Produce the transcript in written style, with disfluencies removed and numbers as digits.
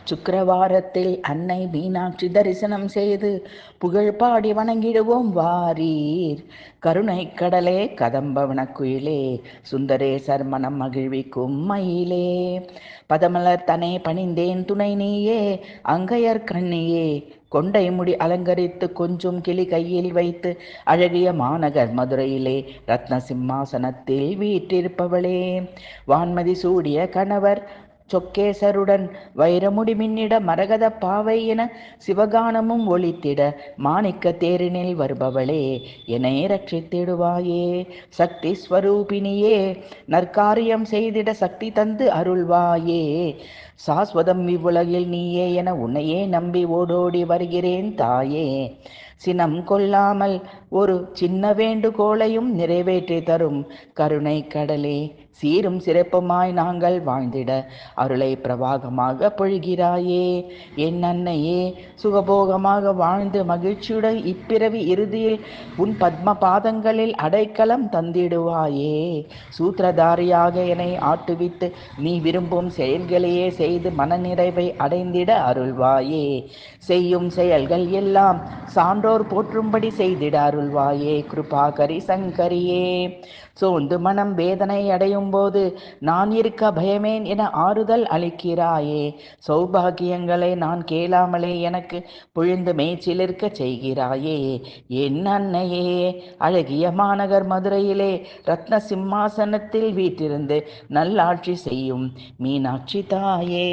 சுக்கிரவாரத்தில் அன்னை மீனாட்சி தரிசனம் செய்து புகழ் பாடி வணங்கிடுவோம் வாரீர். கருணை கடலே கதம்பவனக்குயிலே சுந்தரேசர் மனம் மகிழ்விக்கும் மயிலே. பதமலர் தனை பணிந்தேன் துணை நீயே அங்கையர் கண்ணியே. கொண்டை முடி அலங்கரித்து கொஞ்சம் கிளி கையில் வைத்து அழகிய மாநகர் மதுரையிலே ரத்ன சிம்மாசனத்தில் வீற்றிருப்பவளே. வான்மதி சூடிய கணவர் சொக்கேசருடன் வைரமுடி மின்னிட மரகத பாவை என சிவகானமும் ஒளித்திட மாணிக்க தேரினில் வருபவளே என்னை ரட்சித்திடுவாயே. சக்தி ஸ்வரூபிணியே நற்காரியம் செய்திட சக்தி தந்து அருள்வாயே. சாஸ்வதம் இவ்வுலகில் நீயே என உன்னையே நம்பி ஓடோடி வருகிறேன் தாயே. சினம் கொள்ளாமல் ஒரு சின்ன வேண்டுகோளையும் நிறைவேற்றி தரும் கருணை கடலே. சீரும் சிறப்புமாய் நாங்கள் வாழ்ந்திட அருளை பிரவாகமாக பொழிகிறாயே. என் அன்னையே, சுகபோகமாக வாழ்ந்து மகிழ்ச்சியுடன் இப்பிறவி இறுதியில் உன் பத்ம பாதங்களில் அடைக்கலம் தந்திடுவாயே. சூத்திரதாரியாக என்னை ஆட்டுவித்து நீ விரும்பும் செயல்களையே செய்து மனநிறைவை அடைந்திட அருள்வாயே. செய்யும் செயல்கள் எல்லாம் சான்றோர் போற்றும்படி செய்திட அருள்வாயே. கிருபாகரி சங்கரியே. சோர்ந்து மனம் வேதனை அடையும் போது நான் இருக்க பயமேன் என ஆறுதல் அளிக்கிறாயே. சௌபாகியங்களை நான் கேளாமலே எனக்கு பொழிந்து மேய்ச்சிலிருக்க செய்கிறாயே. என் அன்னையே, அழகிய மாநகர் மதுரையிலே ரத்ன சிம்மாசனத்தில் வீற்றிருந்து நல்லாட்சி செய்யும் மீனாட்சி தாயே.